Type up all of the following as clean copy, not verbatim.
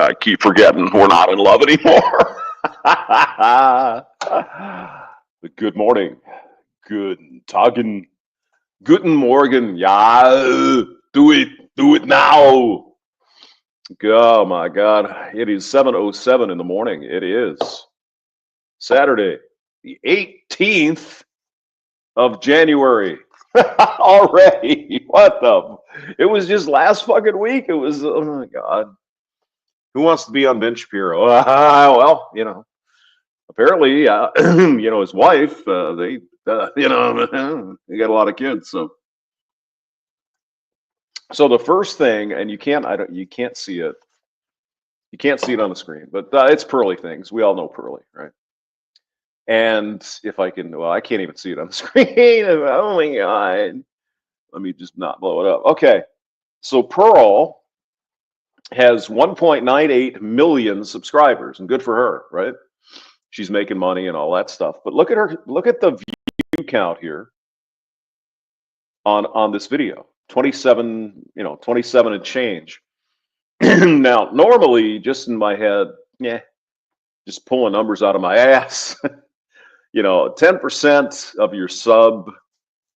I keep forgetting we're not in love anymore. Good morning. Guten Tagen. Guten Morgen. Ja, do it now. Oh my God. It is 7:07 in the morning. It is Saturday, the 18th of January. Already. What the? It was just last fucking week. It was, oh my God. Who wants to be on Ben Shapiro? Well, apparently, his wife, they got a lot of kids. So the first thing, and you can't see it. You can't see it on the screen, but it's Pearly things. We all know Pearly, right? And if I can, well, I can't even see it on the screen. Oh my God. Let me just not blow it up. Okay. So Pearl has 1.98 million subscribers, and good for her, right? She's making money and all that stuff. But look at the view count here on this video. 27 and change. Now, normally, just in my head, just pulling numbers out of my ass. 10% of your sub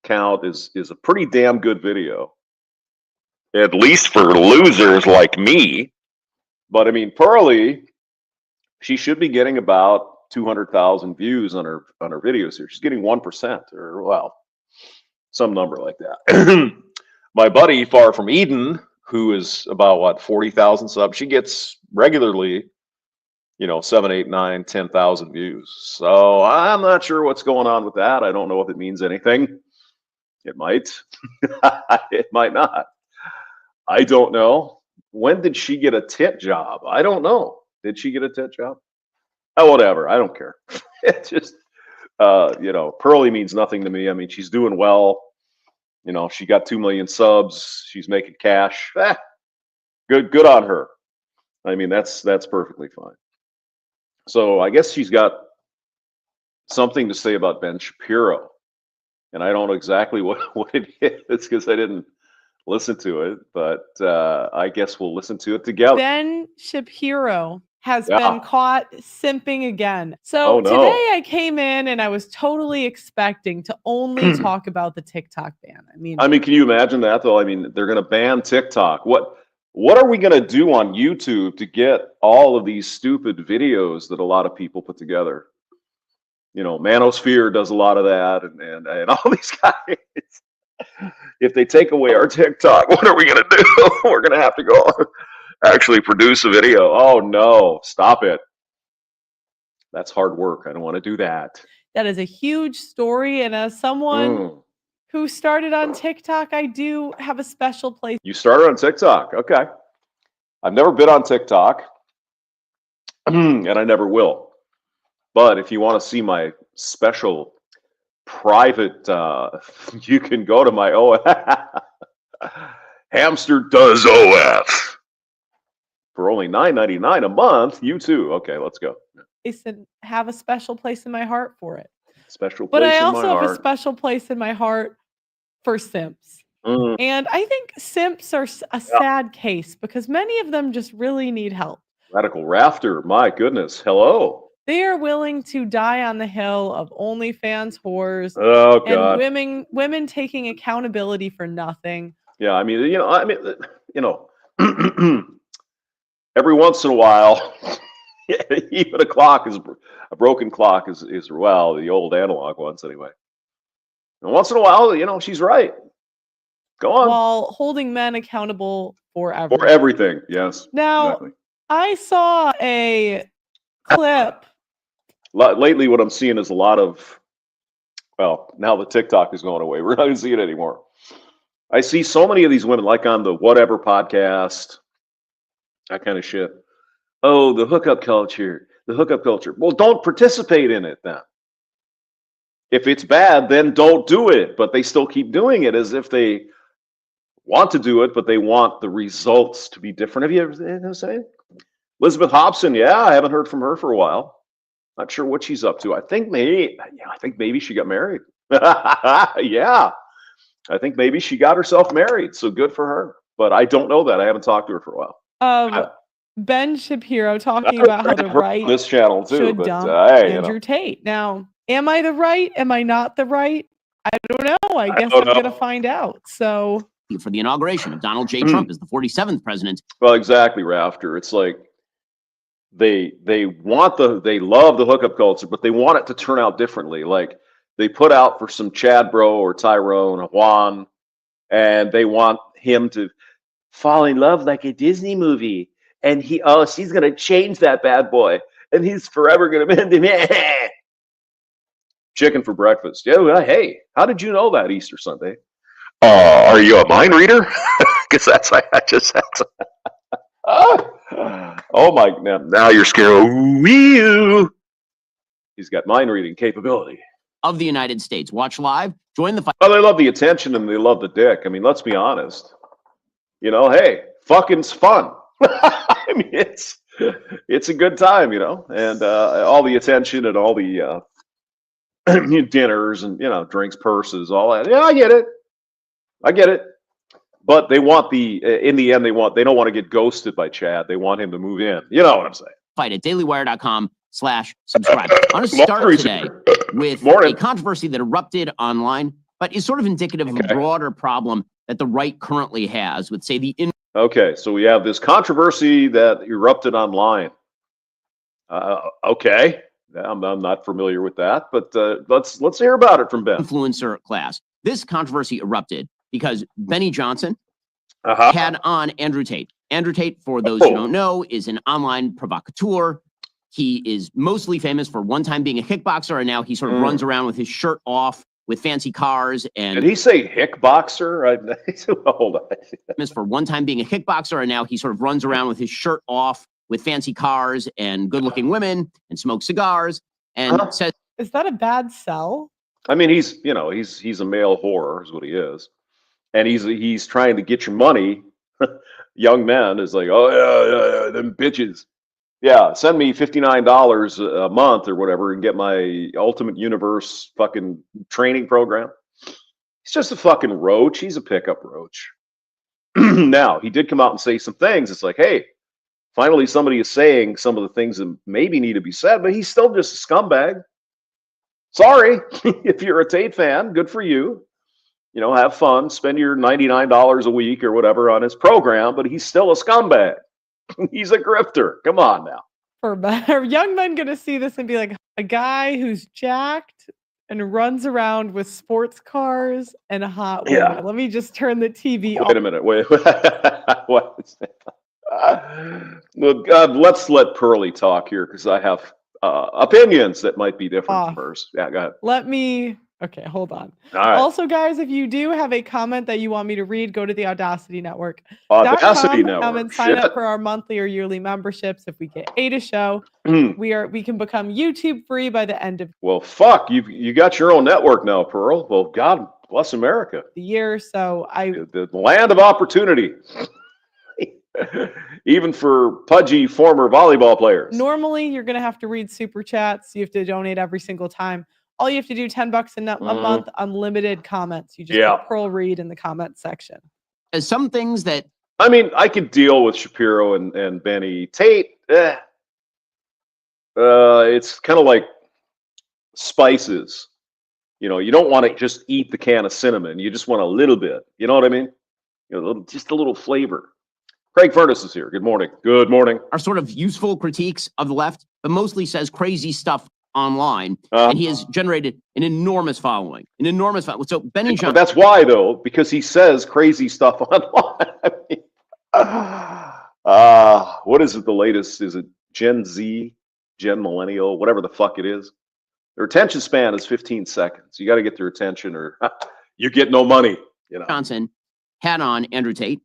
count is a pretty damn good video. At least for losers like me. But I mean, Pearly, she should be getting about 200,000 views on her videos here. She's getting 1%, or well, some number like that. My buddy Far From Eden, who is about 40,000 subs, she gets regularly 7, 8, 9, 10,000 views. So I'm not sure what's going on with that. I don't know if it means anything. It might. It might not. I don't know. When did she get a tit job? I don't know. Did she get a tit job? Oh, whatever. I don't care. It just, Pearly means nothing to me. I mean, she's doing well. She got 2 million subs. She's making cash. Good on her. I mean, that's perfectly fine. So I guess she's got something to say about Ben Shapiro. And I don't know exactly what it is because I didn't listen to it, but I guess we'll listen to it together. Ben Shapiro has been caught simping again. So today I came in and I was totally expecting to only talk about the TikTok ban. I mean, can you imagine that though? I mean, they're going to ban TikTok. What are we going to do on YouTube to get all of these stupid videos that a lot of people put together? Manosphere does a lot of that, and all these guys. If they take away our TikTok, what are we going to do? We're going to have to go actually produce a video. Oh no, stop it. That's hard work. I don't want to do that. That is a huge story, and as someone who started on TikTok, I do have a special place. You started on TikTok. Okay. I've never been on TikTok, and I never will. But if you want to see my special private, you can go to my Hamster does OF for only $9.99 a month. You too. Okay, let's go. I said have a special place in my heart for it. Special place but I in also my have heart. a special place in my heart for simps. And I think simps are a sad case because many of them just really need help. Radical Rafter, my goodness, hello. They are willing to die on the hill of OnlyFans whores and women taking accountability for nothing. Yeah, I mean, every once in a while, even a broken clock is well, the old analog ones anyway. And once in a while, she's right. Go on. While holding men accountable for everything. For everything, yes. Now, exactly. I saw a clip. Lately, what I'm seeing is a lot of, now the TikTok is going away. We're not going to see it anymore. I see so many of these women, like on the Whatever podcast, that kind of shit. Oh, the hookup culture. Well, don't participate in it then. If it's bad, then don't do it. But they still keep doing it as if they want to do it, but they want the results to be different. Have you ever saying? Elizabeth Hobson, I haven't heard from her for a while. Not sure what she's up to. I think maybe she got married. Yeah. I think maybe she got herself married. So good for her. But I don't know that. I haven't talked to her for a while. Ben Shapiro talking about how the right this channel too, should but, dump hey, Andrew Tate. Now, am I the right? Am I not the right? I don't know. I guess I'm going to find out. So, for the inauguration of Donald J. Trump as the 47th president. Well, exactly, Rafter. It's like they love the hookup culture, but they want it to turn out differently. Like they put out for some Chad Bro or Tyrone or Juan, and they want him to fall in love like a Disney movie. And she's gonna change that bad boy, and he's forever gonna bend him. Chicken for breakfast. Yeah, well, hey, how did you know that Easter Sunday? Are you a mind reader? Because that's I just had to. Oh my! Now you're scared. Ooh, he's got mind reading capability. Of the United States. Watch live. Join the fight. Well, they love the attention and they love the dick. I mean, let's be honest. You know, hey, fucking's fun. I mean, it's a good time, you know, and all the attention and all the dinners and drinks, purses, all that. Yeah, I get it. But they want in the end, they don't want to get ghosted by Chad. They want him to move in. You know what I'm saying? Fight at dailywire.com/subscribe. I want to start today with a controversy that erupted online, but is sort of indicative of a broader problem that the right currently has with, say, Okay, so we have this controversy that erupted online. Okay, I'm not familiar with that, but let's hear about it from Ben. Influencer class. This controversy erupted because Benny Johnson had on Andrew Tate. Andrew Tate, for those who don't know, is an online provocateur. He is mostly famous for one time being a kickboxer, and now he sort of runs around with his shirt off with fancy cars. And did he say hickboxer? Hold on. Famous for one time being a kickboxer, and now he sort of runs around with his shirt off with fancy cars and good-looking women and smokes cigars and says, "Is that a bad sell?" I mean, he's a male whore, is what he is, and he's trying to get your money. Young men is like, oh yeah, them bitches. Yeah, send me $59 a month or whatever and get my Ultimate Universe fucking training program. He's just a fucking roach. He's a pickup roach. Now, he did come out and say some things. It's like, hey, finally somebody is saying some of the things that maybe need to be said, but he's still just a scumbag. Sorry, if you're a Tate fan, good for you. You know, have fun, spend your $99 a week or whatever on his program, but he's still a scumbag. He's a grifter. Come on now. Are young men going to see this and be like, a guy who's jacked and runs around with sports cars and hot women? Yeah. Let me just turn the TV off. Wait a minute. Wait. What? Look, let's let Pearly talk here because I have opinions that might be different from hers. Yeah, go ahead. Okay, hold on. All right. Also, guys, if you do have a comment that you want me to read, go to the Audacity Network. Audacity Network. And sign up for our monthly or yearly memberships. If we get 8 a show, we can become YouTube free by the end of Well, fuck, you got your own network now, Pearl. Well, God bless America. The year. So the land of opportunity. Even for pudgy former volleyball players. Normally, you're going to have to read super chats. You have to donate every single time. All you have to do, $10 a month, unlimited comments. You just put Pearl Read in the comment section. As some things that I mean, I could deal with Shapiro and Benny Tate. It's kind of like spices. You know, you don't want to just eat the can of cinnamon. You just want a little bit. You know what I mean? Just a little flavor. Craig Furness is here. Good morning. Good morning. Are sort of useful critiques of the left, but mostly says crazy stuff online, and he has generated an enormous following. So Benny Johnson. That's why, though, because he says crazy stuff online. I mean, what is it? The latest? Is it Gen Z, Gen Millennial, whatever the fuck it is? Their attention span is 15 seconds. You got to get their attention, or you get no money. You know. Johnson had on Andrew Tate,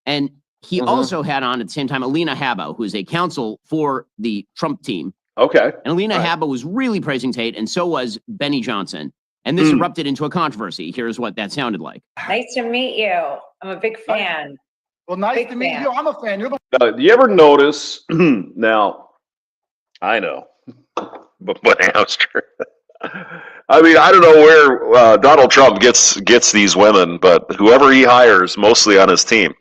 and he also had on at the same time Alina Habba, who is a counsel for the Trump team. Okay. And Alina Habba was really praising Tate, and so was Benny Johnson. And this erupted into a controversy. Here's what that sounded like. Nice to meet you. I'm a big fan. Well, nice to meet you. I'm a fan. You're the Do you ever notice? Now, I know, but Hamster. I mean, I don't know where Donald Trump gets these women, but whoever he hires, mostly on his team,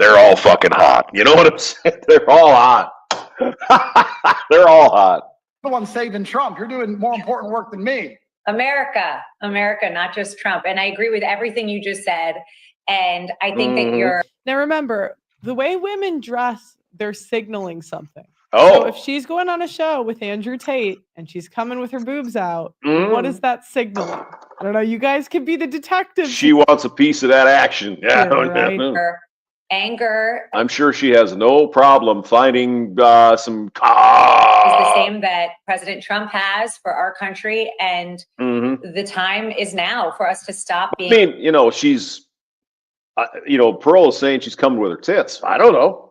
they're all fucking hot. You know what I'm saying? They're all hot. They're all hot. The one saving Trump. You're doing more important work than me. America, not just Trump. And I agree with everything you just said. And I think that you're. Now remember, the way women dress, they're signaling something. Oh. So if she's going on a show with Andrew Tate and she's coming with her boobs out, what is that signaling? I don't know. You guys can be the detectives. She wants a piece of that action. Yeah, right? Her anger. I'm sure she has no problem finding some. Is the same that President Trump has for our country, and the time is now for us to stop being. I mean, she's, Pearl is saying she's coming with her tits. I don't know.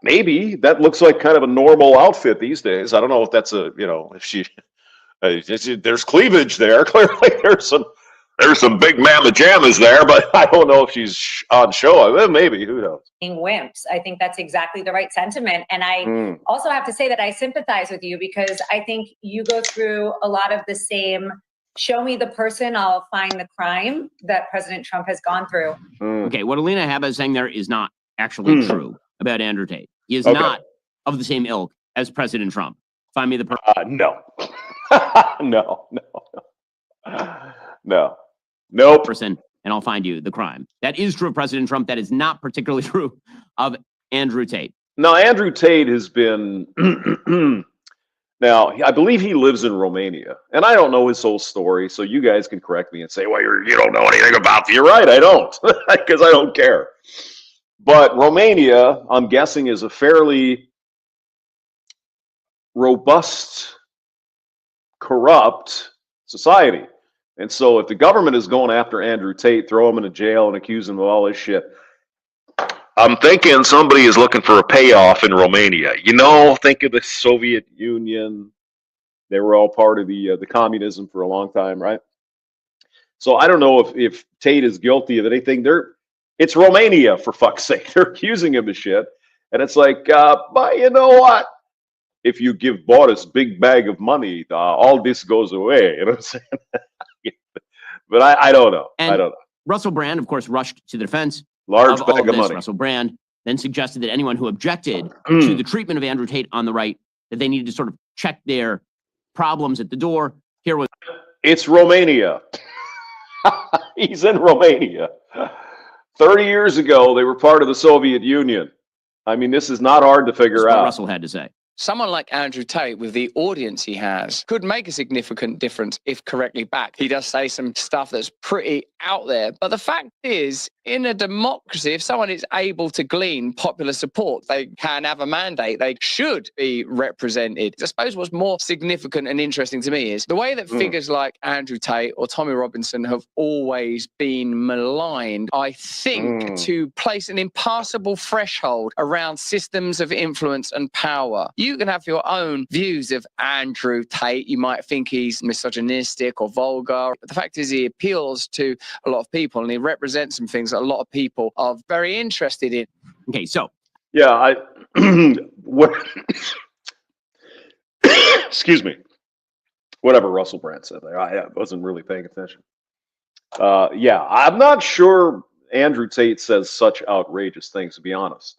Maybe that looks like kind of a normal outfit these days. I don't know if that's if she, there's cleavage there. Clearly, there's some big mamma jammas there, but I don't know if she's on show. Maybe, who knows? Being wimps. I think that's exactly the right sentiment. And I also have to say that I sympathize with you, because I think you go through a lot of the same, show me the person, I'll find the crime that President Trump has gone through. Okay, what Alina Habba is saying there is not actually true about Andrew Tate. He is not of the same ilk as President Trump. Find me the person. No. Nope. Person, and I'll find you the crime. That is true of President Trump. That is not particularly true of Andrew Tate. Now, Andrew Tate has been, now, I believe he lives in Romania, and I don't know his whole story, so you guys can correct me and say, well, you don't know anything about it. You're right, I don't, because I don't care. But Romania, I'm guessing, is a fairly robust, corrupt society. And so if the government is going after Andrew Tate, throw him in a jail and accuse him of all this shit, I'm thinking somebody is looking for a payoff in Romania. Think of the Soviet Union. They were all part of the communism for a long time, right? So I don't know if Tate is guilty of anything. It's Romania, for fuck's sake. They're accusing him of shit. And it's like, but you know what? If you give Boris big bag of money, all this goes away. You know what I'm saying? But I don't know. And I don't know. Russell Brand, of course, rushed to the defense Large of all bag of of this. money. Russell Brand then suggested that anyone who objected to the treatment of Andrew Tate on the right, that they needed to sort of check their problems at the door. Here was. It's Romania. He's in Romania. 30 years ago, they were part of the Soviet Union. I mean, this is not hard to figure out. What Russell had to say. Someone like Andrew Tate, with the audience he has, could make a significant difference if correctly backed. He does say some stuff that's pretty out there. But the fact is, in a democracy, if someone is able to glean popular support, they can have a mandate. They should be represented. I suppose what's more significant and interesting to me is the way that figures like Andrew Tate or Tommy Robinson have always been maligned, I think, to place an impassable threshold around systems of influence and power. You can have your own views of Andrew Tate. You might think he's misogynistic or vulgar. But the fact is, he appeals to a lot of people and he represents some things that a lot of people are very interested in. Okay, so. Yeah, excuse me. Whatever Russell Brand said there. I wasn't really paying attention. Yeah, I'm not sure Andrew Tate says such outrageous things, to be honest.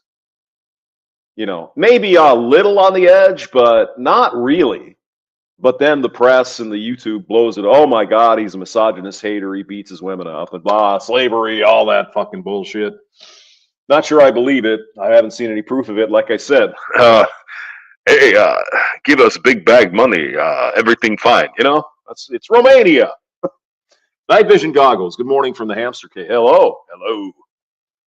Maybe a little on the edge, but not really. But then the press and the YouTube blows it. Oh my God, he's a misogynist hater. He beats his women up and blah, slavery, all that fucking bullshit. Not sure I believe it. I haven't seen any proof of it. Like I said, hey, give us big bag money. Everything fine. It's Romania. Night vision goggles. Good morning from the Hamster Cave. Hello.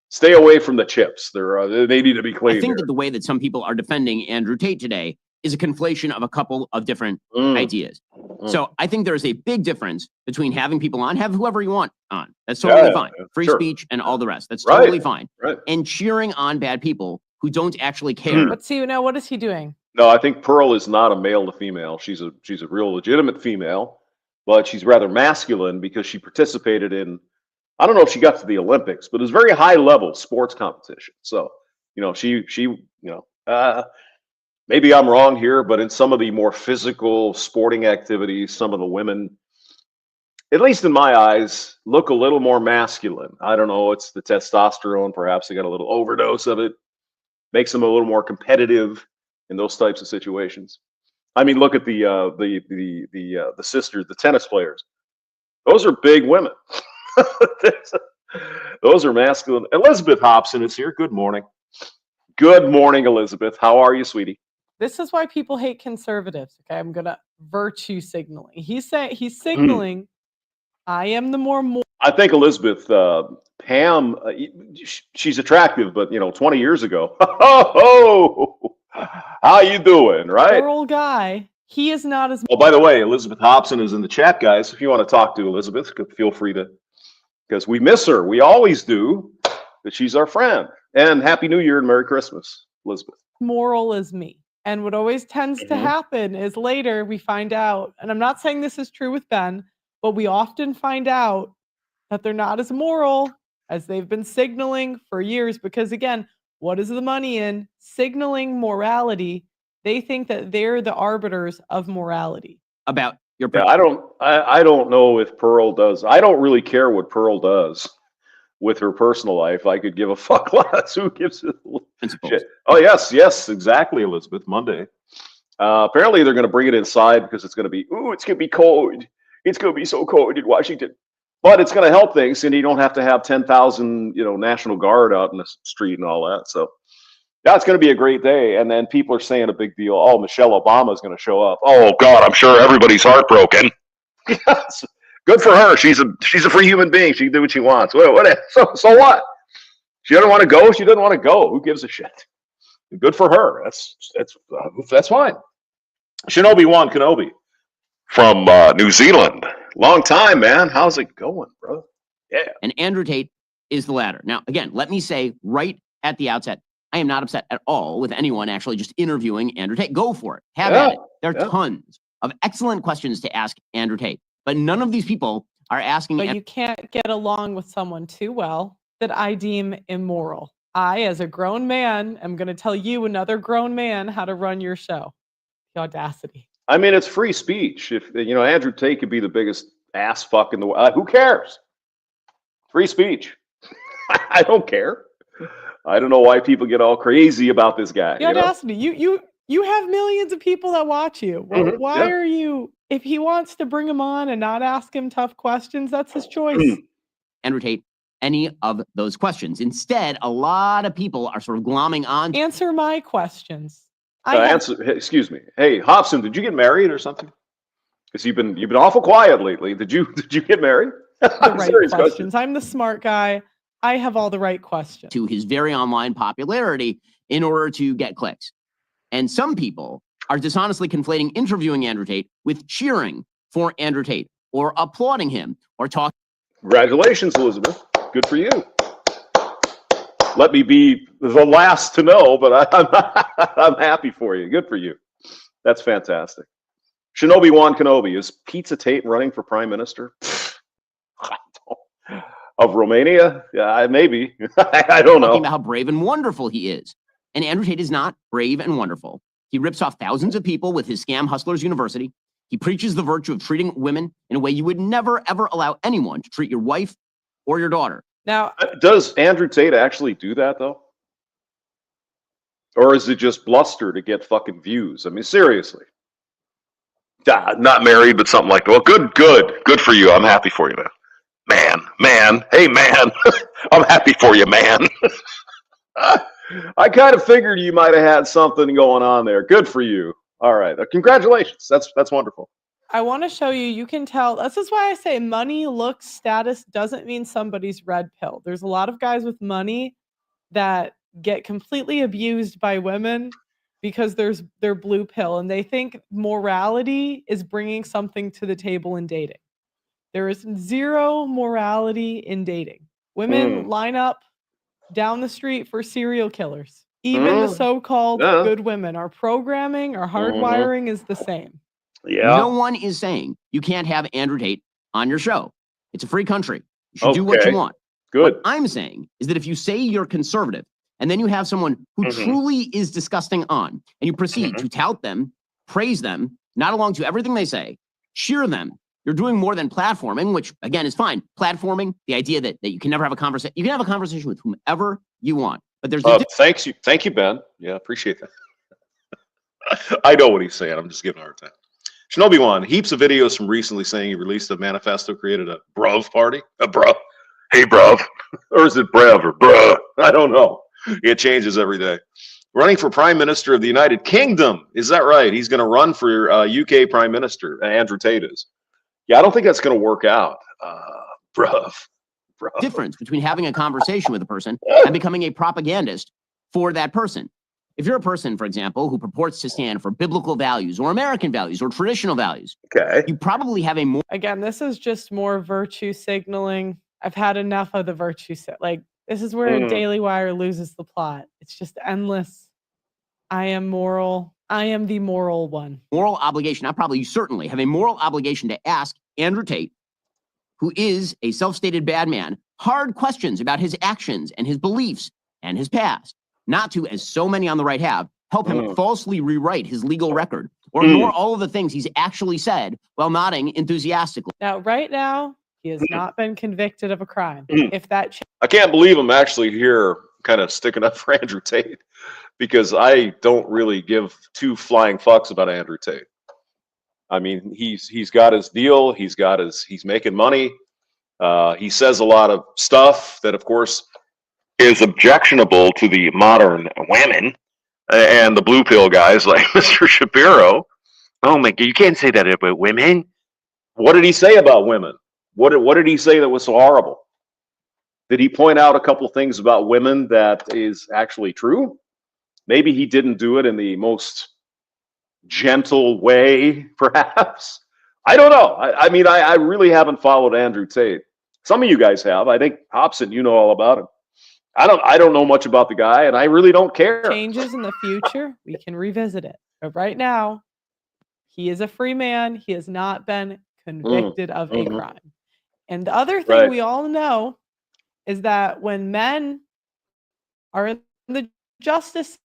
Stay away from the chips. They need to be cleaned. I think that the way that some people are defending Andrew Tate today is a conflation of a couple of different ideas. So I think there's a big difference between having people on, have whoever you want on. That's totally fine. Free speech and all the rest. That's totally fine. Right. And cheering on bad people who don't actually care. But see, now what is he doing? No, I think Pearl is not a male to female. She's a real legitimate female, but she's rather masculine because she participated in, I don't know if she got to the Olympics, but it was very high level sports competition. So, maybe I'm wrong here, but in some of the more physical sporting activities, some of the women at least in my eyes, look a little more masculine. I don't know. It's the testosterone. Perhaps they got a little overdose of it. Makes them a little more competitive in those types of situations. I mean, look at the sisters, the tennis players. Those are big women. Those are masculine. Elizabeth Hobson is here. Good morning. Good morning, Elizabeth. How are you, sweetie? This is why people hate conservatives. Okay, I'm gonna virtue signaling. He's signaling, I am the more. I think Elizabeth, Pam, she's attractive, but 20 years ago, how you doing, right? Girl guy. He is not as. Oh, by the way, Elizabeth Hobson is in the chat, guys. If you want to talk to Elizabeth, feel free to, because we miss her. We always do. But she's our friend. And Happy New Year and Merry Christmas, Elizabeth. Moral as me. And what always tends to happen is later we find out, and I'm not saying this is true with Ben, but we often find out that they're not as moral as they've been signaling for years. Because again, what is the money in? Signaling morality. They think that they're the arbiters of morality. About your I don't know if Pearl does. I don't really care what Pearl does with her personal life. I could give a fuck less. Who gives a shit? Oh, yes, exactly, Elizabeth. Monday. Apparently, they're going to bring it inside because it's going to be, it's going to be cold. It's going to be so cold in Washington. But it's going to help things, and you don't have to have 10,000, National Guard out in the street and all that. So, yeah, it's going to be a great day. And then people are saying a big deal. Oh, Michelle Obama is going to show up. Oh, God, I'm sure everybody's heartbroken. Yes. Good for her. She's a free human being. She can do what she wants. So what? She doesn't want to go. She doesn't want to go. Who gives a shit? Good for her. That's fine. Shinobi Wan Kenobi from New Zealand. Long time, man. How's it going, bro? Yeah. And Andrew Tate is the latter. Now, again, let me say right at the outset, I am not upset at all with anyone actually just interviewing Andrew Tate. Go for it. Have at it. There are tons of excellent questions to ask Andrew Tate. But none of these people are asking. But you can't get along with someone too well that I deem immoral. I, as a grown man, am going to tell you, another grown man, how to run your show. The audacity. I mean, it's free speech. If Andrew Tate could be the biggest ass fuck in the world, who cares? Free speech. I don't care. I don't know why people get all crazy about this guy. The audacity. You have millions of people that watch you. Well, why are you? If he wants to bring him on and not ask him tough questions, that's his choice. Andrew Tate, any of those questions. Instead, a lot of people are sort of glomming on. Answer my questions. Excuse me. Hey, Hobson, did you get married or something? Because you've been awful quiet lately. Did you get married? The right questions. I'm the smart guy. I have all the right questions. To his very online popularity in order to get clicks. And some people are dishonestly conflating interviewing Andrew Tate with cheering for Andrew Tate or applauding him or talking. Congratulations, Elizabeth. Good for you. Let me be the last to know, but I'm happy for you. Good for you. That's fantastic. Shinobi Wan Kenobi, is Pizza Tate running for prime minister of Romania? Yeah, maybe. I don't know. Talking about how brave and wonderful he is. And Andrew Tate is not brave and wonderful. He rips off thousands of people with his Scam Hustlers University. He preaches the virtue of treating women in a way you would never, ever allow anyone to treat your wife or your daughter. Now, does Andrew Tate actually do that, though? Or is it just bluster to get fucking views? I mean, seriously. Not married, but something like that. Well, good for you. I'm happy for you, man. Man. Hey, man. I'm happy for you, man. I kind of figured you might have had something going on there. Good for you. All right. Congratulations. That's wonderful. I want to show you. You can tell. This is why I say money, looks, status doesn't mean somebody's red pill. There's a lot of guys with money that get completely abused by women because they're blue pill and they think morality is bringing something to the table in dating. There is zero morality in dating. Women line up down the street for serial killers. Even the so-called good women. Our programming, our hardwiring is the same. Yeah. No one is saying you can't have Andrew Tate on your show. It's a free country. You should do what you want. Good. What I'm saying is that if you say you're conservative and then you have someone who truly is disgusting on and you proceed to tout them, praise them, nod along to everything they say, cheer them, You're doing more than platforming, which again is fine. Platforming, the idea that you can never have a conversation. You can have a conversation with whomever you want, but there's thank you, Ben. Yeah, appreciate that. I know what he's saying. I'm just giving a hard time. Shinobi One, heaps of videos from recently saying he released a manifesto, created a bruv party. A bruv. Hey, bruv. Or is it brev or bruh? I don't know. It changes every day. Running for Prime Minister of the United Kingdom. Is that right? He's going to run for UK Prime Minister. Andrew Tate is. Yeah, I don't think that's going to work out. Bruv. Difference between having a conversation with a person and becoming a propagandist for that person. If you're a person, for example, who purports to stand for biblical values or American values or traditional values, okay, you probably have a more... Again, this is just more virtue signaling. I've had enough of the virtue set. Like, this is where Daily Wire loses the plot. It's just endless. I am moral. I am the moral one. Moral obligation. You certainly have a moral obligation to ask Andrew Tate, who is a self-stated bad man, hard questions about his actions and his beliefs and his past. Not to, as so many on the right have, help him falsely rewrite his legal record or ignore all of the things he's actually said while nodding enthusiastically. Now, right now, he has not been convicted of a crime. If that I can't believe I'm actually here kind of sticking up for Andrew Tate, because I don't really give two flying fucks about Andrew Tate. I mean, he's got his deal. He's making money. He says a lot of stuff that, of course, is objectionable to the modern women and the blue pill guys like Mr. Shapiro. Oh my God, you can't say that about women. What did he say about women? What did he say that was so horrible? Did he point out a couple things about women that is actually true? Maybe he didn't do it in the most gentle way, perhaps. I don't know. I mean, I really haven't followed Andrew Tate. Some of you guys have. I think Hobson, you know all about him. I don't know much about the guy, and I really don't care. Changes in the future, we can revisit it. But right now, he is a free man. He has not been convicted of a crime. And the other thing we all know is that when men are in the justice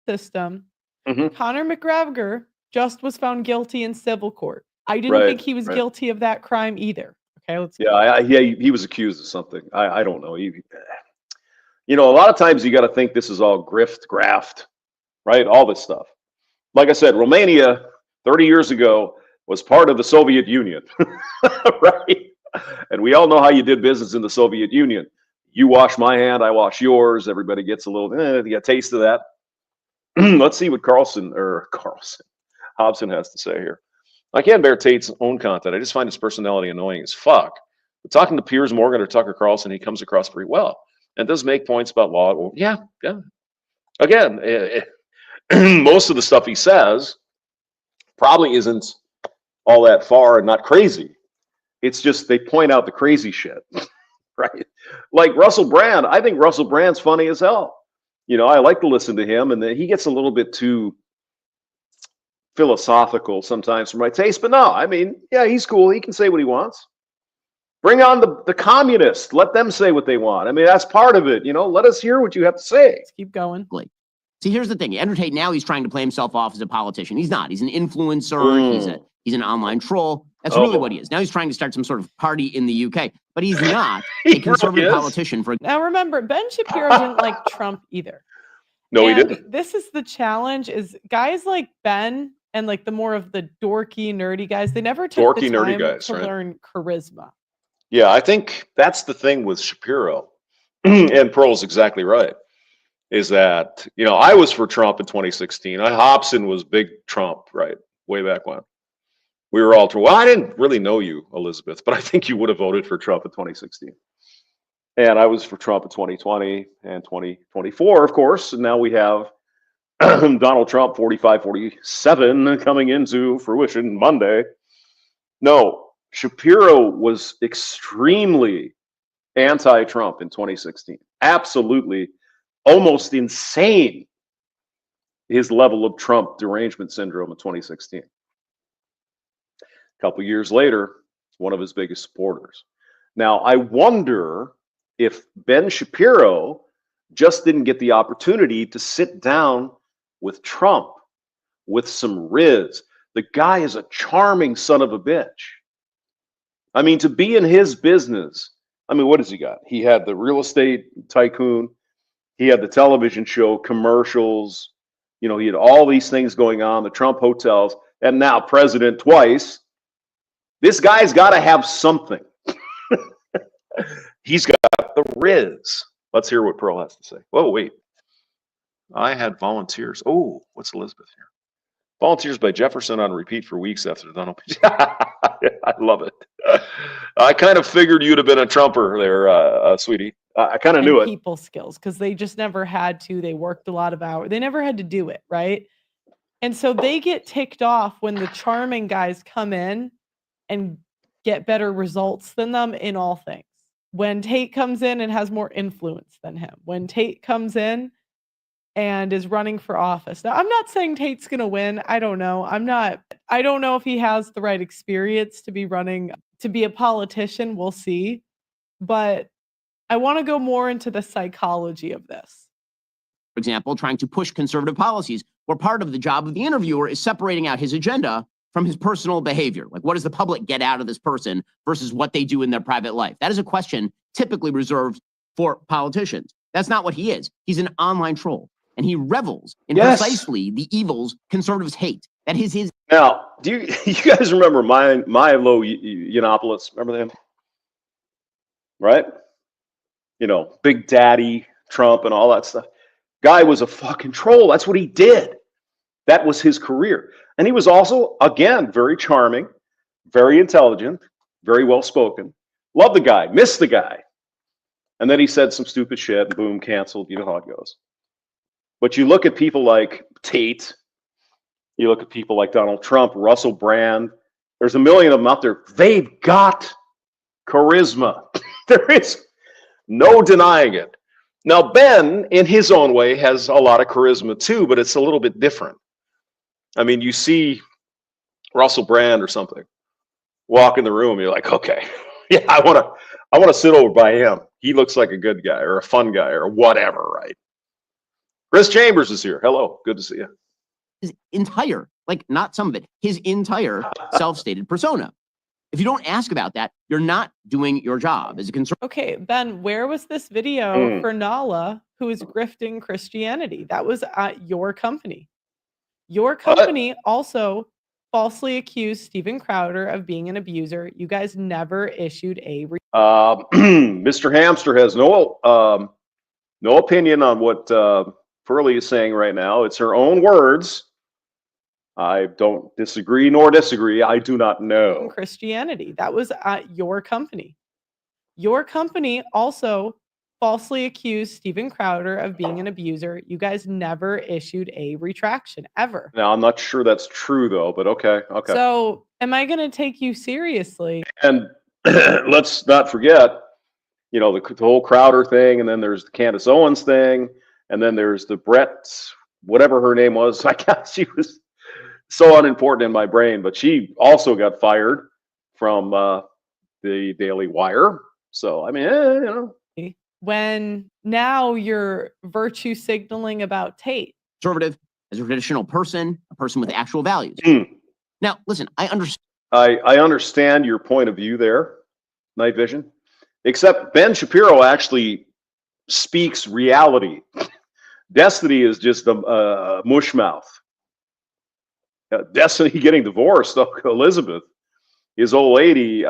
system, Conor McGregor just was found guilty in civil court. I didn't think he was guilty of that crime either. Okay, let's. Yeah, he was accused of something. I don't know. You know, a lot of times you got to think this is all grift, graft, right? All this stuff. Like I said, Romania 30 years ago was part of the Soviet Union, right? And we all know how you did business in the Soviet Union. You wash my hand, I wash yours. Everybody gets a little, a taste of that. Let's see what Hobson has to say here. I can't bear Tate's own content. I just find his personality annoying as fuck. But talking to Piers Morgan or Tucker Carlson, he comes across pretty well and does make points about law. Well, yeah. Again, most of the stuff he says probably isn't all that far and not crazy. It's just they point out the crazy shit, right? Like Russell Brand. I think Russell Brand's funny as hell. You know, I like to listen to him, and then he gets a little bit too philosophical sometimes for my taste. But no, I mean, yeah, he's cool. He can say what he wants. Bring on the communists. Let them say what they want. I mean, that's part of it. You know, let us hear what you have to say. Let's keep going. See, here's the thing. Andrew Tate, now he's trying to play himself off as a politician. He's not. He's an influencer. He's an online troll. That's really what he is. Now he's trying to start some sort of party in the UK, but he's not a conservative politician. Now remember, Ben Shapiro didn't like Trump either. No, he didn't. This is the challenge: is guys like Ben and like the more of the dorky, nerdy guys, they never took the time to learn charisma. Yeah, I think that's the thing with Shapiro, and Pearl's exactly right. Is that, you know, I was for Trump in 2016. Hobson was big Trump, right, way back when. We were all, well, I didn't really know you, Elizabeth, but I think you would have voted for Trump in 2016. And I was for Trump in 2020 and 2024, of course. And now we have Donald Trump 45-47 coming into fruition Monday. No, Shapiro was extremely anti-Trump in 2016. Absolutely, almost insane, his level of Trump derangement syndrome in 2016. A couple years later, one of his biggest supporters. Now, I wonder if Ben Shapiro just didn't get the opportunity to sit down with Trump with some riz. The guy is a charming son of a bitch. I mean, to be in his business, I mean, what has he got? He had the real estate tycoon. He had the television show, commercials. You know, he had all these things going on, the Trump hotels, and now president twice. This guy's got to have something. He's got the Riz. Let's hear what Pearl has to say. Whoa, wait. I had volunteers. Oh, what's Elizabeth here? Volunteers by Jefferson on repeat for weeks after the Donald. I love it. I kind of figured you'd have been a Trumper there, sweetie. I kind of knew it. People skills, because they just never had to. They worked a lot of hours. They never had to do it, right? And so they get ticked off when the charming guys come in and get better results than them in all things. When Tate comes in and has more influence than him. When Tate comes in and is running for office. Now, I'm not saying Tate's going to win. I don't know. I don't know if he has the right experience to be running, to be a politician. We'll see. But I want to go more into the psychology of this. For example, trying to push conservative policies, where part of the job of the interviewer is separating out his agenda from his personal behavior. Like, what does the public get out of this person versus what they do in their private life? That is a question typically reserved for politicians. That's not what he is. He's an online troll, and he revels in precisely the evils conservatives hate. That is his. Now, do you guys remember Milo Yiannopoulos? Remember him? Right? You know, Big Daddy Trump and all that stuff. Guy was a fucking troll. That's what he did. That was his career. And he was also, again, very charming, very intelligent, very well spoken. Loved the guy, missed the guy. And then he said some stupid shit and boom, canceled. You know how it goes. But you look at people like Tate, you look at people like Donald Trump, Russell Brand, there's a million of them out there. They've got charisma. There is no denying it. Now, Ben, in his own way, has a lot of charisma too, but it's a little bit different. I mean, you see Russell Brand or something walk in the room, you're like, okay, yeah, I want to sit over by him. He looks like a good guy or a fun guy or whatever, right? Chris Chambers is here. Hello, good to see you. His entire, like not some of it, his entire self-stated persona. If you don't ask about that, you're not doing your job as a conservative. Okay, Ben, where was this video for Nala, who is grifting Christianity? That was at your company. Your company also falsely accused Steven Crowder of being an abuser. You guys never issued a. Mr. Hamster has no opinion on what Pearly is saying right now. It's her own words. I don't disagree nor disagree. I do not know. Christianity. That was at your company. Your company also falsely accused Steven Crowder of being an abuser. You guys never issued a retraction ever. Now, I'm not sure that's true though, but okay. So am I going to take you seriously? And let's not forget, you know, the whole Crowder thing, and then there's the Candace Owens thing, and then there's the Brett, whatever her name was. I guess she was so unimportant in my brain, but she also got fired from the Daily Wire. So, I mean, you know. When now you're virtue signaling about Tate. Conservative, as a traditional person, a person with actual values. Now, listen, I understand. I understand your point of view there, Night Vision, except Ben Shapiro actually speaks reality. Destiny is just a mush mouth. Destiny getting divorced, Elizabeth, his old lady,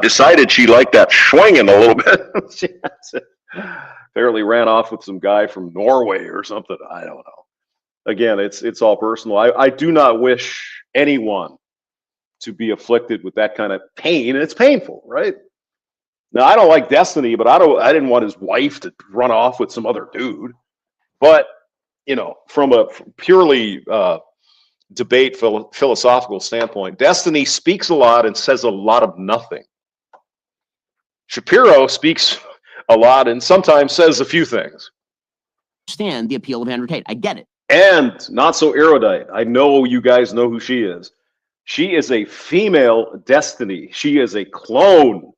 decided she liked that swinging a little bit. She apparently ran off with some guy from Norway or something. I don't know. Again, it's all personal. I do not wish anyone to be afflicted with that kind of pain, and it's painful, right? Now, I don't like Destiny, but I didn't want his wife to run off with some other dude. But you know, from a purely debate philosophical standpoint, Destiny speaks a lot and says a lot of nothing. Shapiro speaks a lot and sometimes says a few things. Understand the appeal of Andrew Tate. I get it. And not so erudite. I know you guys know who she is. She is a female Destiny. She is a clone.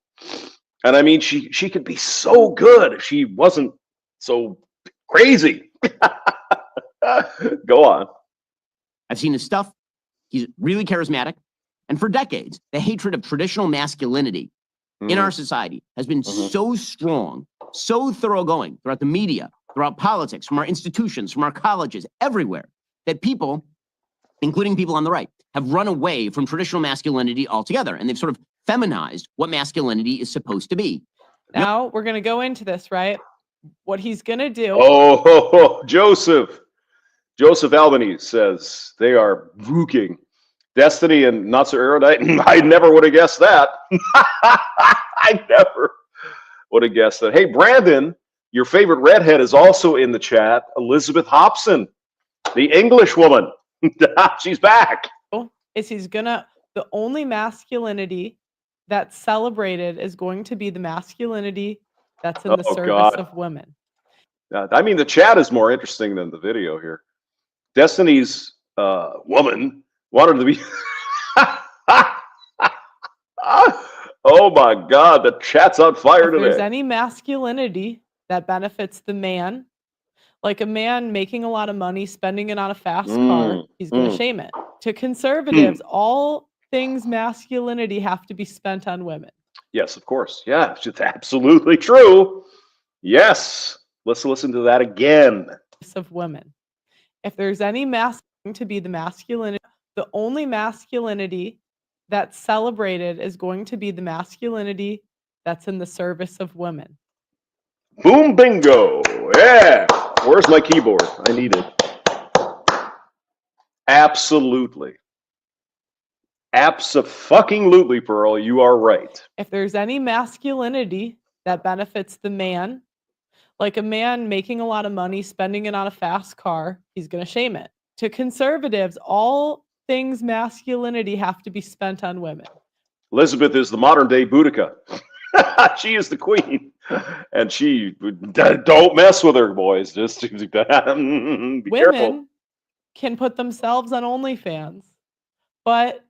And I mean, she could be so good if she wasn't so crazy. Go on. I've seen his stuff. He's really charismatic. And for decades, the hatred of traditional masculinity in our society has been so strong, so thoroughgoing throughout the media, throughout politics, from our institutions, from our colleges, everywhere, that people, including people on the right, have run away from traditional masculinity altogether. And they've sort of feminized what masculinity is supposed to be. Now we're going to go into this, right? What he's going to do. Oh, Joseph Albanese says they are booking Destiny and not so erudite. I never would have guessed that. I never would have guessed that. Hey, Brandon, your favorite redhead is also in the chat. Elizabeth Hobson, the English woman. She's back. Is he's gonna, the only masculinity that's celebrated is going to be the masculinity that's in the service of women. I mean, the chat is more interesting than the video here. Destiny's woman wanted to be. Oh my God, the chat's on fire today. If there's any masculinity that benefits the man, like a man making a lot of money, spending it on a fast car, he's going to shame it. To conservatives, all things masculinity have to be spent on women. Yes, of course. Yeah, it's absolutely true. Yes. Let's listen to that again. Of women. If there's any to be the masculinity, the only masculinity that's celebrated is going to be the masculinity that's in the service of women. Boom, bingo. Yeah. Where's my keyboard? I need it. Absolutely. Abso-fucking-lutely, Pearl. You are right. If there's any masculinity that benefits the man, like a man making a lot of money, spending it on a fast car, he's going to shame it. To conservatives, all things masculinity have to be spent on women. Elizabeth is the modern day Boudica. She is the queen. And she, don't mess with her, boys. Just be women careful. Can put themselves on OnlyFans. But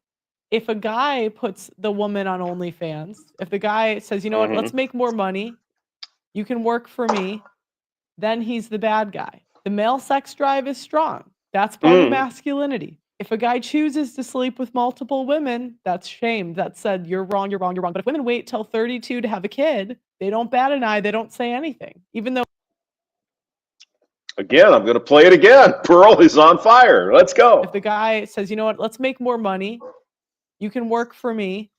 if a guy puts the woman on OnlyFans, if the guy says, you know what, let's make more money, you can work for me, then he's the bad guy. The male sex drive is strong. That's part of masculinity. If a guy chooses to sleep with multiple women, that's shamed. That's said, you're wrong, you're wrong, you're wrong. But if women wait till 32 to have a kid, they don't bat an eye, they don't say anything. Even though... Again, I'm going to play it again. Pearl is on fire. Let's go. If the guy says, you know what, let's make more money, you can work for me,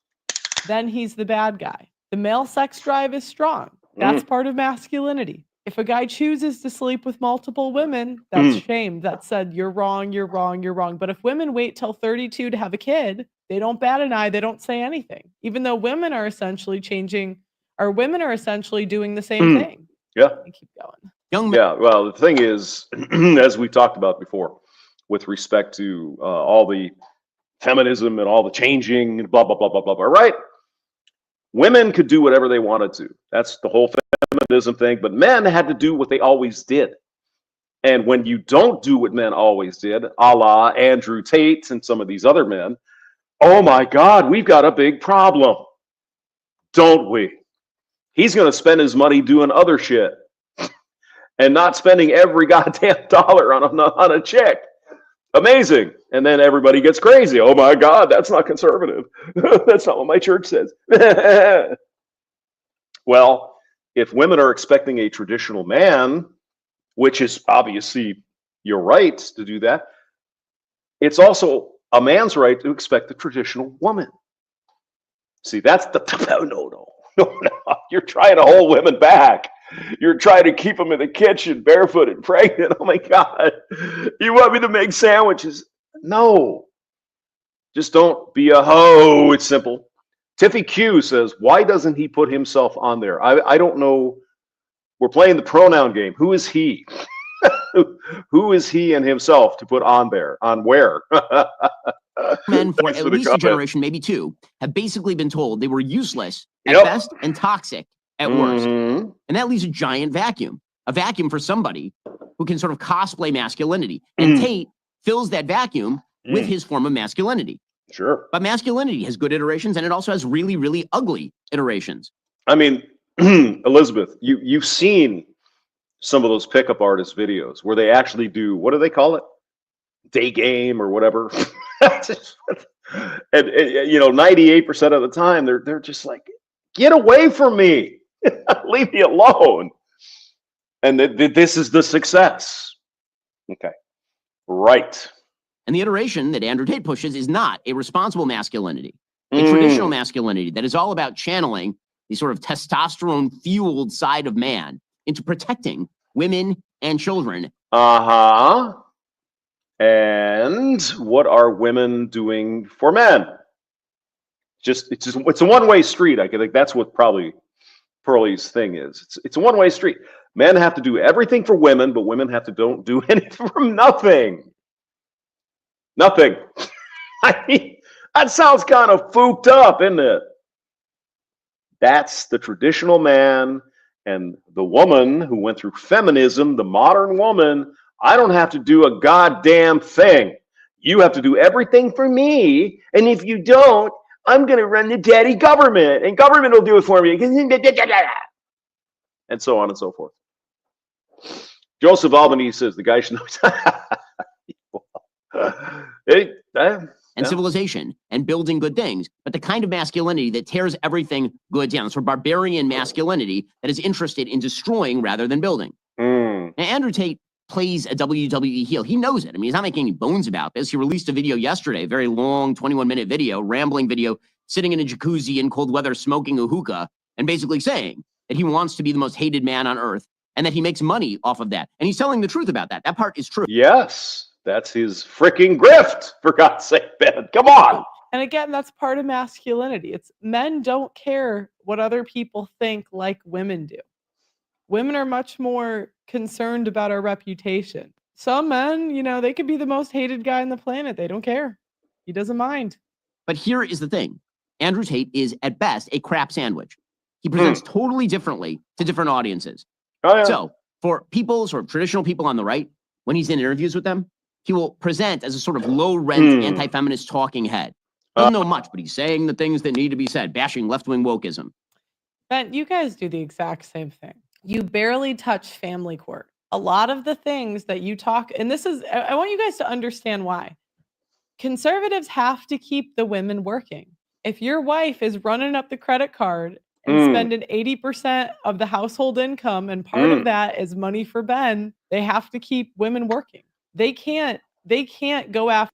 then he's the bad guy. The male sex drive is strong. That's part of masculinity. If a guy chooses to sleep with multiple women, that's shamed. That's said, you're wrong, you're wrong, you're wrong. But if women wait till 32 to have a kid, they don't bat an eye, they don't say anything. Even though women are essentially changing, or women are essentially doing the same thing. Yeah. Keep going. Yeah, well, the thing is, as we talked about before, with respect to all the feminism and all the changing and blah, blah, blah, blah, blah, blah, right? Women could do whatever they wanted to. That's the whole feminism thing. But men had to do what they always did. And when you don't do what men always did, a la Andrew Tate and some of these other men, oh my God, we've got a big problem. Don't we? He's going to spend his money doing other shit and not spending every goddamn dollar on a chick. Amazing. And then everybody gets crazy. Oh my God, that's not conservative. That's not what my church says. Well, if women are expecting a traditional man, which is obviously your right to do that, it's also a man's right to expect a traditional woman. See, that's the no. You're trying to hold women back. You're trying to keep them in the kitchen barefoot and pregnant. Oh my God. You want me to make sandwiches? No. Just don't be a hoe. It's simple. Tiffy Q says, why doesn't he put himself on there? I don't know. We're playing the pronoun game. Who is he? Who is he and himself to put on there? On where? Men for at least a generation, maybe two, have basically been told they were useless at best and toxic at worst. And that leaves a giant vacuum, a vacuum for somebody who can sort of cosplay masculinity. And Tate fills that vacuum with his form of masculinity. Sure. But masculinity has good iterations, and it also has really, really ugly iterations. I mean, Elizabeth, you've seen some of those pickup artist videos where they actually do, what do they call it? Day game or whatever. And you know, 98% of the time, they're just like, get away from me, leave me alone. And this is the success. Okay, right. And the iteration that Andrew Tate pushes is not a responsible masculinity, a traditional masculinity that is all about channeling the sort of testosterone-fueled side of man into protecting women and children. Uh-huh. And what are women doing for men? It's a one-way street. I think that's what probably Pearly's thing is. It's a one-way street. Men have to do everything for women, but women have to don't do anything for nothing. Nothing. I mean, that sounds kind of fooked up, isn't it? That's the traditional man, and the woman who went through feminism, the modern woman. I don't have to do a goddamn thing. You have to do everything for me, and if you don't, I'm going to run the daddy government, and government will do it for me. And so on and so forth. Joseph Albany says the guy should know. And civilization and building good things, but the kind of masculinity that tears everything good down. Sort of barbarian masculinity that is interested in destroying rather than building. Now, Andrew Tate plays a WWE heel. He knows it. I mean, he's not making any bones about this. He released a video yesterday, a very long 21-minute video, rambling video, sitting in a jacuzzi in cold weather, smoking a hookah, and basically saying that he wants to be the most hated man on earth and that he makes money off of that. And he's telling the truth about that. That part is true. Yes, that's his freaking grift, for God's sake, Ben. Come on. And again, that's part of masculinity. It's men don't care what other people think like women do. Women are much more concerned about our reputation. Some men, you know, they could be the most hated guy on the planet. They don't care. He doesn't mind. But here is the thing. Andrew Tate is, at best, a crap sandwich. He presents totally differently to different audiences. Oh, yeah. So for people, sort of traditional people on the right, when he's in interviews with them, he will present as a sort of low-rent anti-feminist talking head. Doesn't know much, but he's saying the things that need to be said, bashing left-wing wokeism. Ben, you guys do the exact same thing. You barely touch family court. A lot of the things that you talk, and this is, I want you guys to understand why. Conservatives have to keep the women working. If your wife is running up the credit card and spending 80% of the household income, and part of that is money for Ben, they have to keep women working. They can't go after.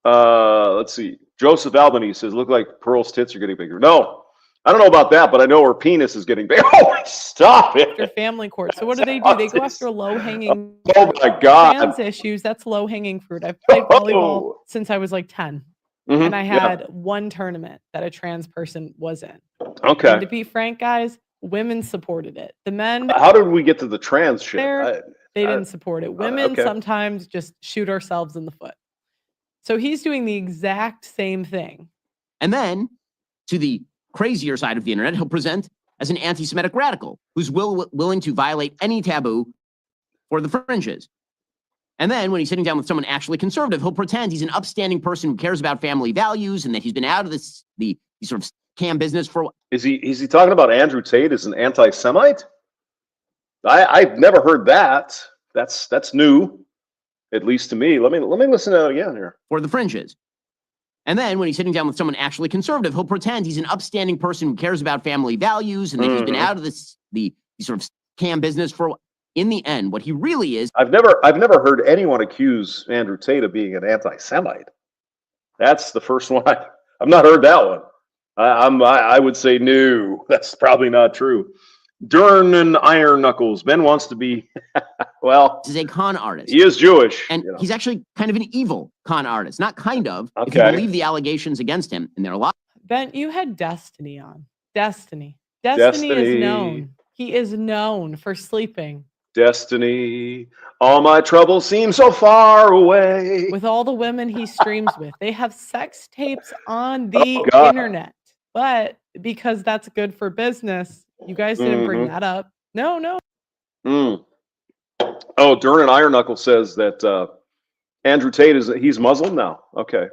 Let's see. Joseph Albany says, look like Pearl's tits are getting bigger. No. I don't know about that, but I know her penis is getting big. Oh, stop it. After family court. So what do? They go after low-hanging Oh my God. trans issues. That's low-hanging fruit. I've played volleyball since I was like 10. And I had one tournament that a trans person was in. Okay. And to be frank, guys, women supported it. The men. How did we get to the trans shit? They didn't support it. Women sometimes just shoot ourselves in the foot. So he's doing the exact same thing. And then to the crazier side of the internet, he'll present as an anti-Semitic radical who's willing to violate any taboo for the fringes. And then when he's sitting down with someone actually conservative, he'll pretend he's an upstanding person who cares about family values and that he's been out of the sort of scam business for a while. Is he talking about Andrew Tate as an anti-Semite? I've never heard that. That's new, at least to me. Let me listen to it again here. For the fringes. And then when he's sitting down with someone actually conservative, he'll pretend he's an upstanding person who cares about family values and that he's been out of the sort of scam business for a while. In the end, what he really is. I've never heard anyone accuse Andrew Tate of being an anti-Semite. That's the first one. I've not heard that one. I would say no. That's probably not true. Dern and Iron Knuckles. Ben wants to be, well. He's a con artist. He is Jewish. And he's actually kind of an evil con artist. Not kind of. Okay. If you believe the allegations against him, and there are a lot. Ben, you had Destiny on. Destiny is known. He is known for sleeping. Destiny. All my troubles seem so far away. With all the women he streams with. They have sex tapes on the internet. But because that's good for business, you guys didn't bring that up. No. Oh, Dern and Iron Knuckle says that Andrew Tate he's Muslim now. Okay.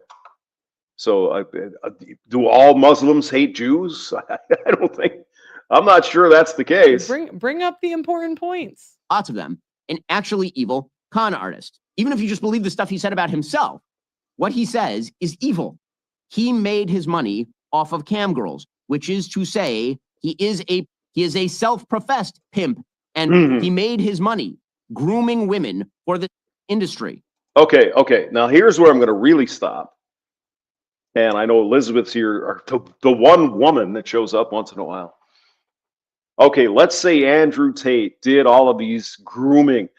So do all Muslims hate Jews? I don't think. I'm not sure that's the case. Bring up the important points. Lots of them. An actually evil con artist. Even if you just believe the stuff he said about himself, what he says is evil. He made his money off of cam girls, which is to say he is a self-professed pimp, and he made his money grooming women for the industry. Okay. Now here's where I'm going to really stop. And I know Elizabeth's here, or the one woman that shows up once in a while. Okay, let's say Andrew Tate did all of these grooming.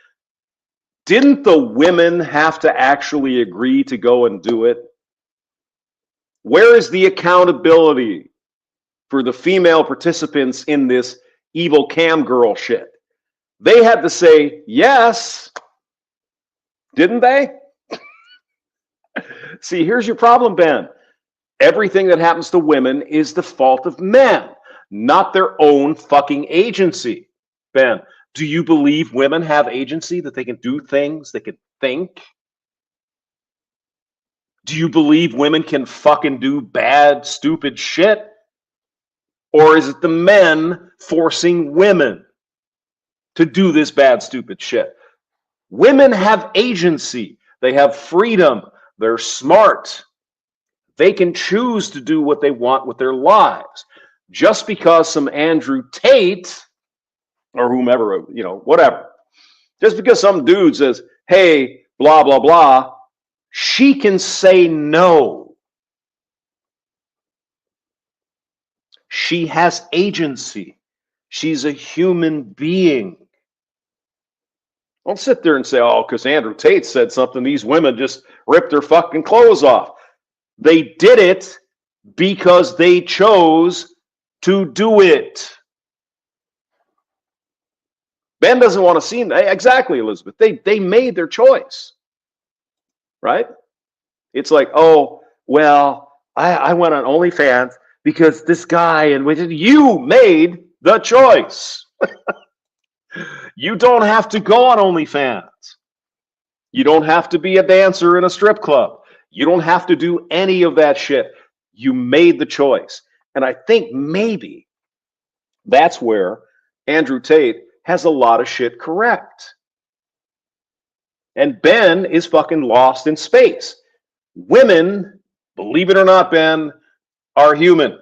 Didn't the women have to actually agree to go and do it? Where is the accountability for the female participants in this evil cam girl shit? They had to say yes, didn't they? See, here's your problem, Ben. Everything that happens to women is the fault of men, not their own fucking agency. Ben, do you believe women have agency, that they can do things, they can think? Do you believe women can fucking do bad, stupid shit? Or is it the men forcing women to do this bad, stupid shit? Women have agency. They have freedom. They're smart. They can choose to do what they want with their lives. Just because some Andrew Tate or whomever, whatever, just because some dude says, hey, blah, blah, blah, she can say no. She has agency. She's a human being. Don't sit there and say, oh, because Andrew Tate said something, these women just ripped their fucking clothes off. They did it because they chose to do it. Ben doesn't want to see them. Exactly, Elizabeth. They made their choice. Right? It's like, oh, well, I went on OnlyFans because this guy, and you made the choice. You don't have to go on OnlyFans. You don't have to be a dancer in a strip club. You don't have to do any of that shit. You made the choice. And I think maybe that's where Andrew Tate has a lot of shit correct. And Ben is fucking lost in space. Women, believe it or not, Ben, are human.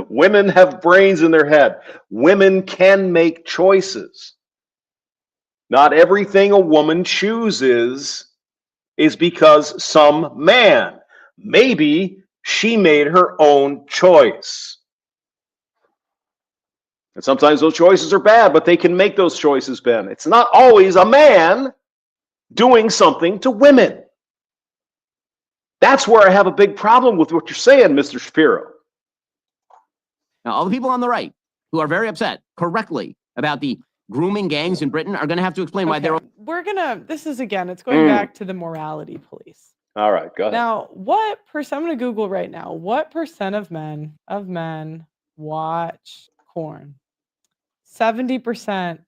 Women have brains in their head. Women can make choices. Not everything a woman chooses is because some man, maybe she made her own choice. And sometimes those choices are bad, but they can make those choices, Ben. It's not always a man doing something to women. That's where I have a big problem with what you're saying, Mr. Shapiro. Now, all the people on the right who are very upset, correctly, about the grooming gangs in Britain are going to have to explain why they're... This is, again, it's going back to the morality police. All right, go ahead. Now, I'm going to Google right now, what percent of men watch porn? 70%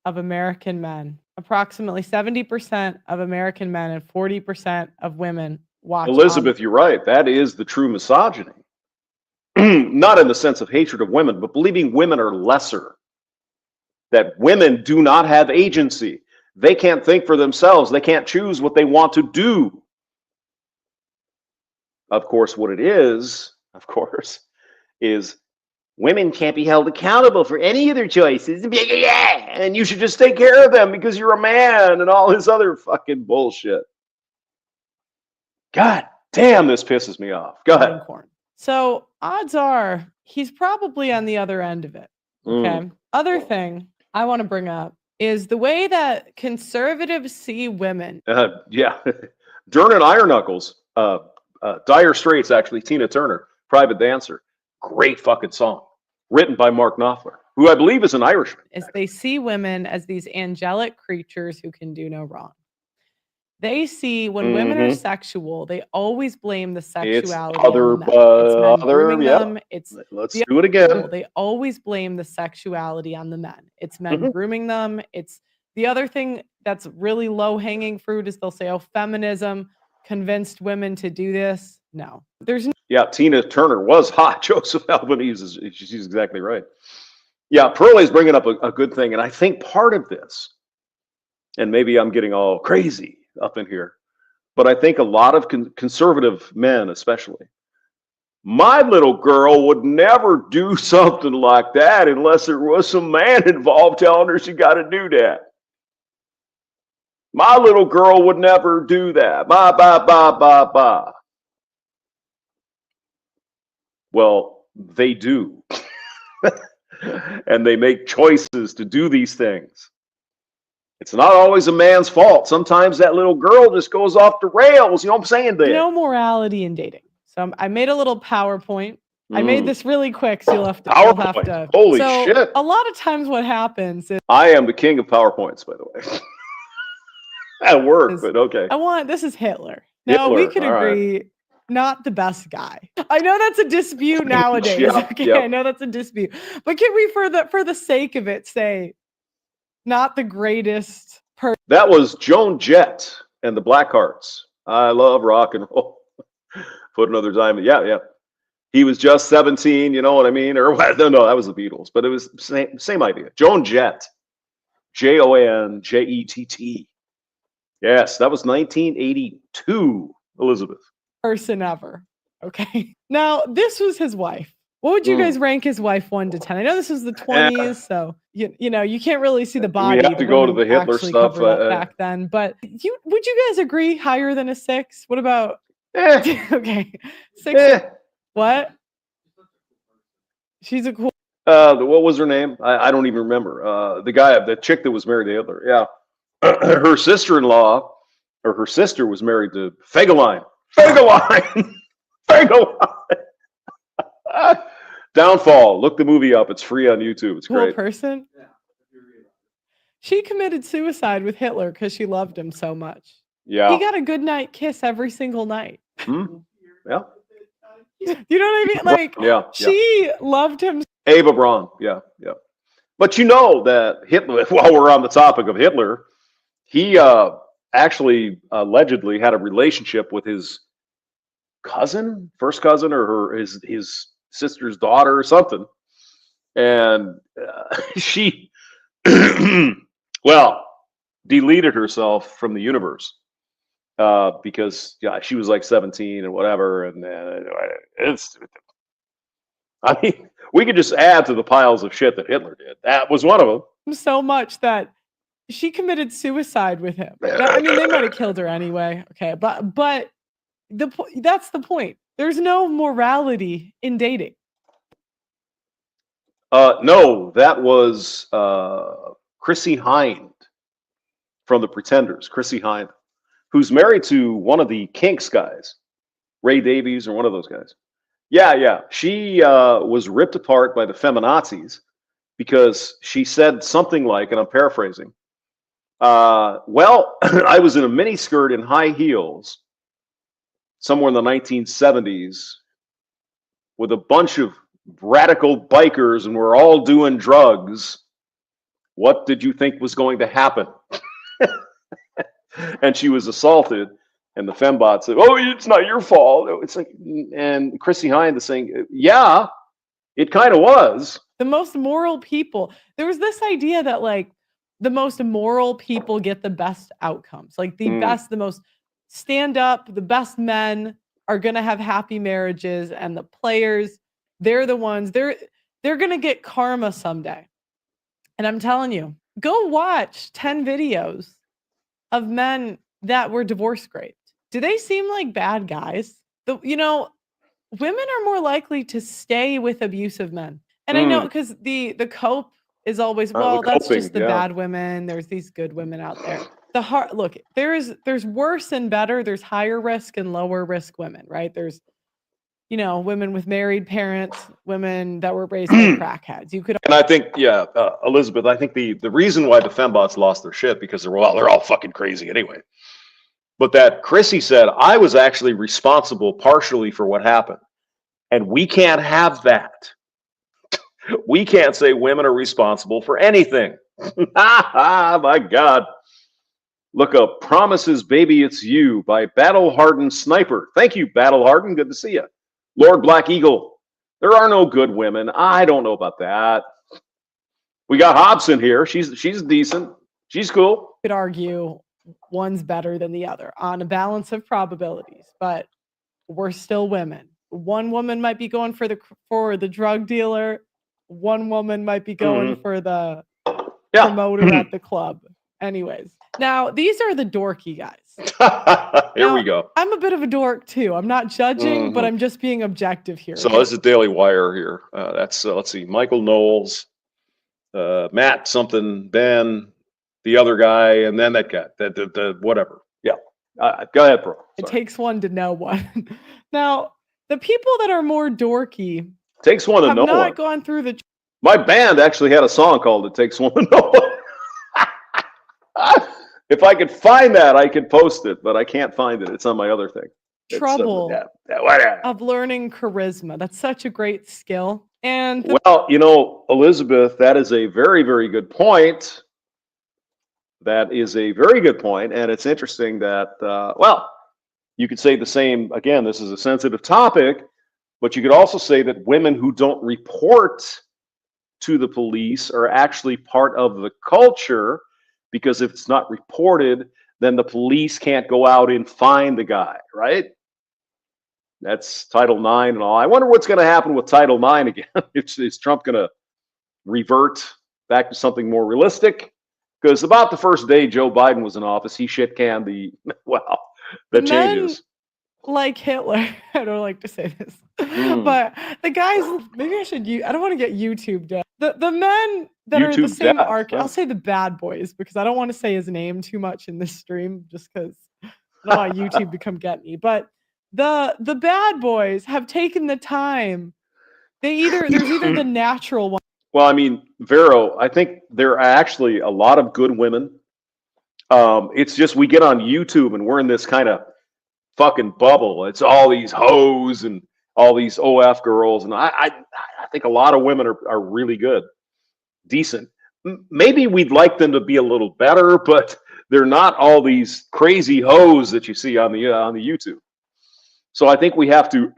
of American men, approximately 70% of American men and 40% of women watch. Elizabeth, you're right. That is the true misogyny. Not in the sense of hatred of women, but believing women are lesser. That women do not have agency. They can't think for themselves. They can't choose what they want to do. Of course, what it is, is women can't be held accountable for any of their choices. And you should just take care of them because you're a man and all this other fucking bullshit. God damn, this pisses me off. Go ahead. So odds are he's probably on the other end of it. Okay. Other thing I want to bring up is the way that conservatives see women. Yeah. Dern and Iron Knuckles, Dire Straits, actually, Tina Turner, Private Dancer. Great fucking song. Written by Mark Knopfler, who I believe is an Irishman. Is they see women as these angelic creatures who can do no wrong. They see when women are sexual, they always blame the sexuality on men. It's men grooming them. Let's do it again. They always blame the sexuality on the men. It's men grooming them. It's the other thing that's really low-hanging fruit is they'll say, oh, feminism convinced women to do this. No, there's no. Yeah, Tina Turner was hot. Joseph Albanese, she's exactly right. Yeah, Pearly's bringing up a good thing, and I think part of this, and maybe I'm getting all crazy up in here, but I think a lot of conservative men, especially, my little girl would never do something like that unless there was some man involved telling her she got to do that. My little girl would never do that. Bah, bah, bah, bah, bah. Well, they do. And they make choices to do these things. It's not always a man's fault. Sometimes that little girl just goes off the rails. You know what I'm saying there? No morality in dating. So I made a little PowerPoint. I made this really quick, so you'll have to. Holy shit. A lot of times what happens is... I am the king of PowerPoints, by the way. At work, but okay. This is Hitler. Now, we could agree, right. Not the best guy. I know that's a dispute nowadays. I know that's a dispute. But can we, for the sake of it, say not the greatest person? That was Joan Jett and the Blackhearts. I love rock and roll. Put another time. Yeah. He was just 17, you know what I mean? Or no, that was the Beatles, but it was same idea. Joan Jett. Jonjett. Yes, that was 1982, Elizabeth. Person ever. Okay. Now, this was his wife. What would you guys rank his wife 1 to 10? I know this was the 20s, so you know you can't really see the body. We have to go to the Hitler stuff back then. But would you guys agree higher than a 6? What about? Okay, 6. What? She's a cool. What was her name? I don't even remember. The chick that was married to Hitler. Yeah. Her sister-in-law, or her sister, was married to Fegelein. Downfall. Look the movie up. It's free on YouTube. It's great. Cool person. Yeah. She committed suicide with Hitler because she loved him so much. Yeah. He got a good night kiss every single night. Yeah. You know what I mean? She loved him. Ava Braun. Yeah. But you know that Hitler, while we're on the topic of Hitler, he actually allegedly had a relationship with his cousin, first cousin, or his sister's daughter or something. And she, deleted herself from the universe because she was like 17 and whatever. And I mean, we could just add to the piles of shit that Hitler did. That was one of them. So much that she committed suicide with him. I mean, they might have killed her anyway. Okay, but that's the point. There's no morality in dating. No, that was Chrissy Hind from The Pretenders. Chrissy Hind, who's married to one of the Kinks guys, Ray Davies or one of those guys. Yeah. She was ripped apart by the feminazis because she said something like, and I'm paraphrasing, I was in a mini skirt and high heels somewhere in the 1970s with a bunch of radical bikers and we're all doing drugs. What did you think was going to happen? And she was assaulted. And the fembot said, "Oh, it's not your fault." It's like, and Chrissy Hind is saying, "Yeah, it kind of was." The most moral people. There was this idea that like the most moral people get the best outcomes. Like the best, the most stand up, the best men are gonna have happy marriages, and the players, they're the ones. They're gonna get karma someday. And I'm telling you, go watch 10 videos of men that were divorce raped. Do they seem like bad guys? Women are more likely to stay with abusive men. And I know because the cope is always, that's just the bad women. There's these good women out there. There's worse and better. There's higher risk and lower risk women, right? There's, women with married parents, women that were raised by crackheads. And I think, Elizabeth, I think the reason why the fembots lost their shit because they're all fucking crazy anyway. But that Chrissy said, I was actually responsible partially for what happened. And we can't have that. We can't say women are responsible for anything. My God. Look up Promises, Baby, It's You by Battle Hardened Sniper. Thank you, Battle Hardened. Good to see you. Lord Black Eagle. There are no good women. I don't know about that. We got Hobson here. She's decent. She's cool. Could argue one's better than the other on a balance of probabilities, but we're still women. One woman might be going for the drug dealer. One woman might be going for the promoter at the club. Anyways, now these are the dorky guys. Here we go. I'm a bit of a dork too. I'm not judging, but I'm just being objective here. So this is Daily Wire here. That's let's see, Michael Knowles, Matt something, Ben, the other guy, and then that guy, the whatever. Yeah. Go ahead, bro. It takes one to know one. Now, the people that are more dorky takes one to know one. Have not gone through the. My band actually had a song called "It Takes One to Know One." If I could find that, I could post it, but I can't find it. It's on my other thing. Trouble of learning charisma. That's such a great skill. And well, you know, Elizabeth, that is a very, very good point. That is a very good point, and it's interesting that well, you could say the same. Again, this is a sensitive topic, but you could also say that women who don't report to the police are actually part of the culture. Because if it's not reported, then the police can't go out and find the guy, right? That's Title IX and all. I wonder what's going to happen with Title IX again. Is Trump going to revert back to something more realistic? Because about the first day Joe Biden was in office, he shit-canned the changes. Like Hitler, I don't like to say this, but the guys, maybe I should I don't want to get YouTubed up. The men that are the same arc, I'll say the bad boys, because I don't want to say his name too much in this stream, just because I don't want YouTube to come get me. But the bad boys have taken the time. There's either the natural one. Well, I mean, Vero, I think there are actually a lot of good women. It's just we get on YouTube and we're in this kind of fucking bubble. It's all these hoes and all these OF girls, and I think a lot of women are really good, decent. Maybe we'd like them to be a little better, but they're not all these crazy hoes that you see on the YouTube. So I think we have to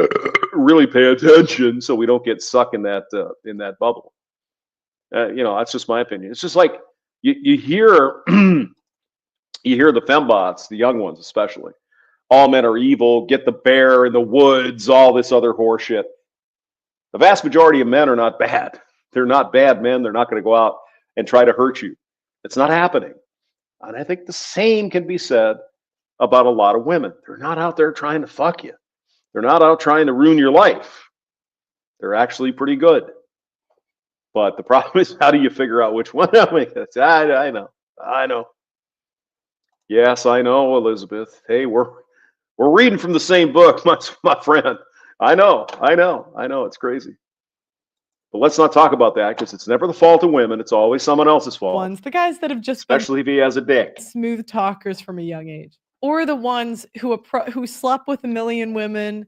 really pay attention so we don't get stuck in that bubble. You know, that's just my opinion. It's just like you hear you hear the fembots, the young ones especially. All men are evil, get the bear in the woods, all this other horseshit. The vast majority of men are not bad. They're not bad men. They're not going to go out and try to hurt you. It's not happening. And I think the same can be said about a lot of women. They're not out there trying to fuck you. They're not out trying to ruin your life. They're actually pretty good. But the problem is, how do you figure out which one? I know. Yes, I know, Elizabeth. Hey, we're reading from the same book, my friend. I know. It's crazy. But let's not talk about that, because it's never the fault of women. It's always someone else's fault. The guys that have just especially if he has a dick. Smooth talkers from a young age, or the ones who slept with 1 million women.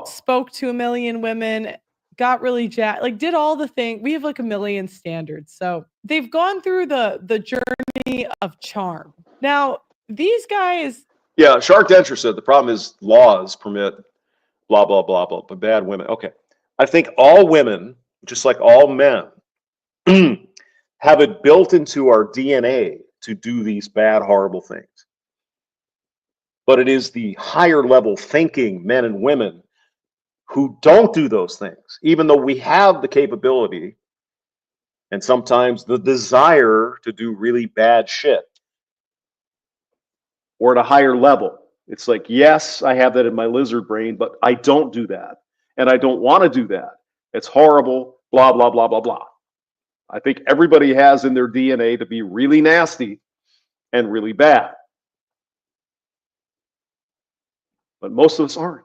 Spoke to 1 million women, got really jacked, like did all the thing. We have like 1 million standards, so they've gone through the journey of charm. Now these guys. Yeah, Shark Dentro said the problem is laws permit blah, blah, blah, blah, but bad women. Okay. I think all women, just like all men, have it built into our DNA to do these bad, horrible things. But it is the higher level thinking men and women who don't do those things, even though we have the capability and sometimes the desire to do really bad shit. Or at a higher level. It's like, yes, I have that in my lizard brain, but I don't do that. And I don't want to do that. It's horrible, blah, blah, blah, blah, blah. I think everybody has in their DNA to be really nasty and really bad. But most of us aren't.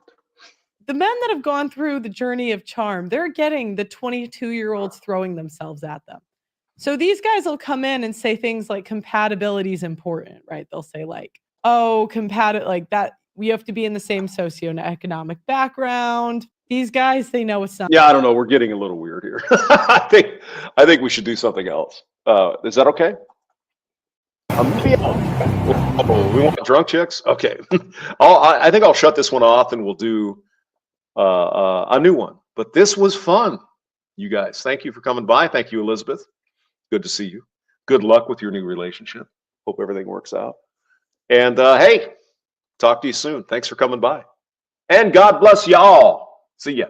The men that have gone through the journey of charm, they're getting the 22-year-olds throwing themselves at them. So these guys will come in and say things like compatibility is important, right? They'll say like, oh, like that, we have to be in the same socioeconomic background. These guys, they know it's not. Yeah, I don't know. We're getting a little weird here. I think we should do something else. Is that okay? We want drunk chicks? Okay. I think I'll shut this one off and we'll do a new one. But this was fun, you guys. Thank you for coming by. Thank you, Elizabeth. Good to see you. Good luck with your new relationship. Hope everything works out. And hey, talk to you soon. Thanks for coming by. And God bless y'all. See ya.